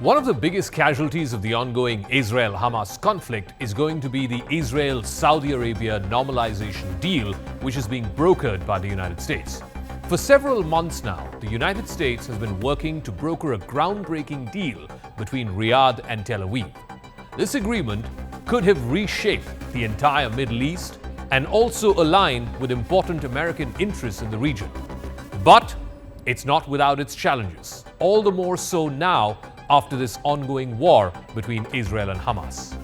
One of the biggest casualties of the ongoing Israel-Hamas conflict is going to be the Israel-Saudi Arabia normalization deal, which is being brokered by the United States. For several months now, the United States has been working to broker a groundbreaking deal between Riyadh and Tel Aviv. This agreement could have reshaped the entire Middle East and also align with important American interests in the region. But it's not without its challenges, all the more so now after this ongoing war between Israel and Hamas.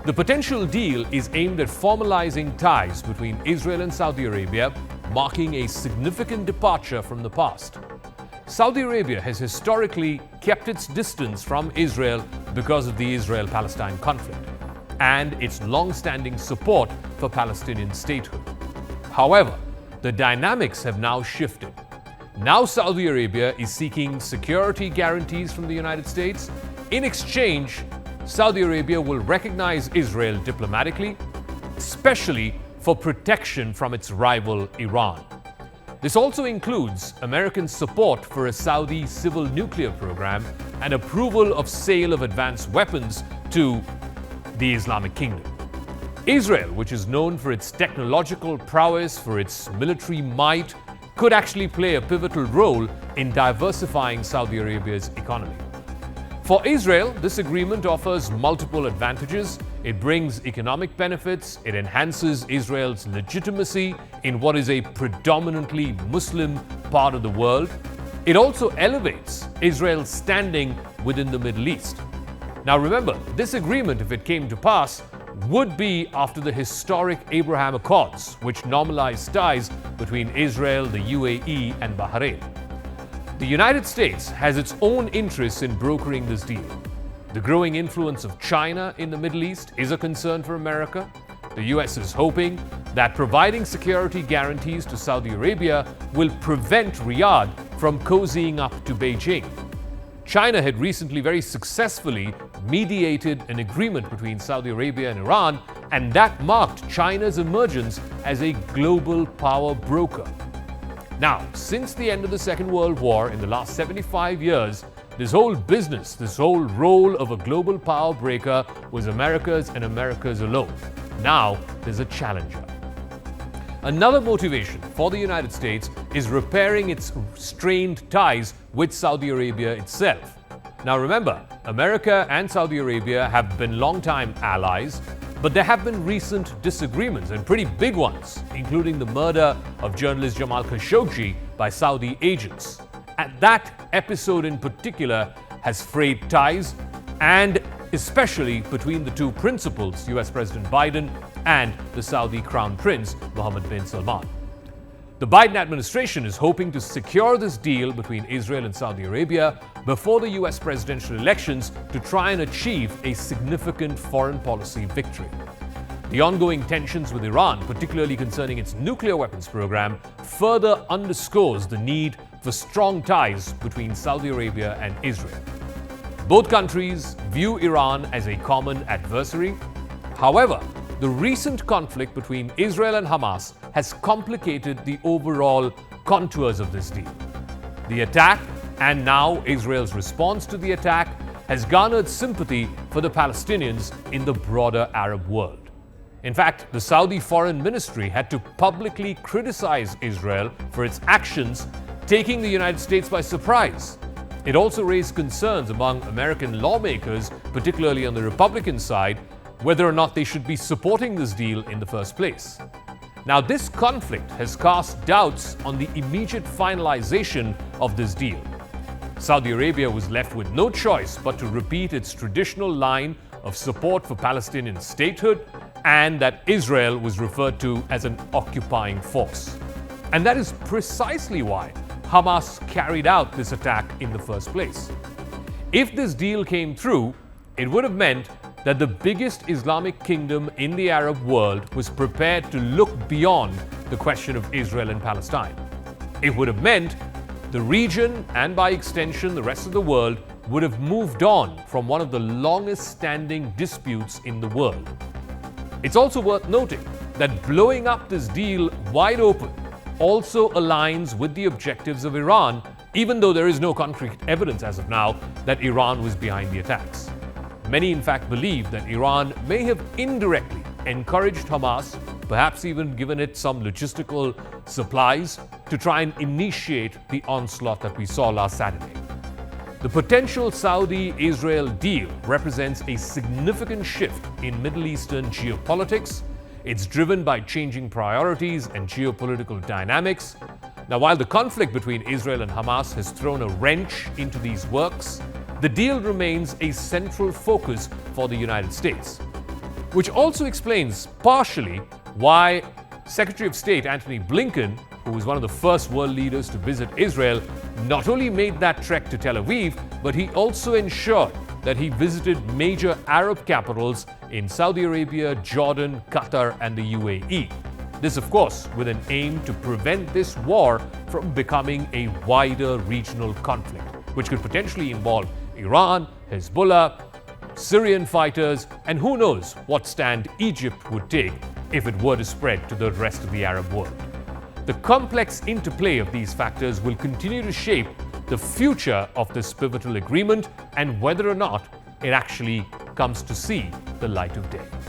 The potential deal is aimed at formalizing ties between Israel and Saudi Arabia, marking a significant departure from the past. Saudi Arabia has historically kept its distance from Israel because of the Israel-Palestine conflict and its long-standing support for Palestinian statehood. However, the dynamics have now shifted. Now Saudi Arabia is seeking security guarantees from the United States. In exchange, Saudi Arabia will recognize Israel diplomatically, especially for protection from its rival Iran. This also includes American support for a Saudi civil nuclear program and approval of sale of advanced weapons to the Islamic Kingdom. Israel, which is known for its technological prowess, for its military might, could actually play a pivotal role in diversifying Saudi Arabia's economy. For Israel, this agreement offers multiple advantages. It brings economic benefits, it enhances Israel's legitimacy in what is a predominantly Muslim part of the world. It also elevates Israel's standing within the Middle East. Now remember, this agreement, if it came to pass, would be after the historic Abraham Accords, which normalized ties between Israel, the UAE, and Bahrain. The United States has its own interests in brokering this deal. The growing influence of China in the Middle East is a concern for America. The US is hoping that providing security guarantees to Saudi Arabia will prevent Riyadh from cozying up to Beijing. China had recently very successfully mediated an agreement between Saudi Arabia and Iran, and that marked China's emergence as a global power broker. Now, since the end of the Second World War, in the last 75 years, this whole business, this whole role of a global power breaker was America's and America's alone. Now, there's a challenger. Another motivation for the United States is repairing its strained ties with Saudi Arabia itself. Now remember, America and Saudi Arabia have been longtime allies, but there have been recent disagreements, and pretty big ones, including the murder of journalist Jamal Khashoggi by Saudi agents. And that episode in particular has frayed ties, and especially between the two principals, US President Biden and the Saudi Crown Prince Mohammed bin Salman. The Biden administration is hoping to secure this deal between Israel and Saudi Arabia before the US presidential elections to try and achieve a significant foreign policy victory. The ongoing tensions with Iran, particularly concerning its nuclear weapons program, further underscores the need for strong ties between Saudi Arabia and Israel. Both countries view Iran as a common adversary. However, the recent conflict between Israel and Hamas has complicated the overall contours of this deal. The attack, and now Israel's response to the attack, has garnered sympathy for the Palestinians in the broader Arab world. In fact, the Saudi Foreign Ministry had to publicly criticize Israel for its actions, taking the United States by surprise. It also raised concerns among American lawmakers, particularly on the Republican side, whether or not they should be supporting this deal in the first place. Now, this conflict has cast doubts on the immediate finalization of this deal. Saudi Arabia was left with no choice but to repeat its traditional line of support for Palestinian statehood, and that Israel was referred to as an occupying force. And that is precisely why Hamas carried out this attack in the first place. If this deal came through, it would have meant that the biggest Islamic kingdom in the Arab world was prepared to look beyond the question of Israel and Palestine. It would have meant the region, and by extension the rest of the world, would have moved on from one of the longest standing disputes in the world. It's also worth noting that blowing up this deal wide open also aligns with the objectives of Iran even though there is no concrete evidence as of now that Iran was behind the attacks. Many in fact believe that Iran may have indirectly encouraged Hamas, perhaps even given it some logistical supplies to try and initiate the onslaught that we saw last Saturday. The potential Saudi-Israel deal represents a significant shift in Middle Eastern geopolitics. It's driven by changing priorities and geopolitical dynamics. Now, while the conflict between Israel and Hamas has thrown a wrench into these works, the deal remains a central focus for the United States, which also explains partially why Secretary of State Antony Blinken, who was one of the first world leaders to visit Israel, not only made that trek to Tel Aviv, but he also ensured that he visited major Arab capitals in Saudi Arabia, Jordan, Qatar, and the UAE. This, of course, with an aim to prevent this war from becoming a wider regional conflict, which could potentially involve Iran, Hezbollah, Syrian fighters, and who knows what stand Egypt would take if it were to spread to the rest of the Arab world. The complex interplay of these factors will continue to shape the future of this pivotal agreement and whether or not it actually comes to see the light of day.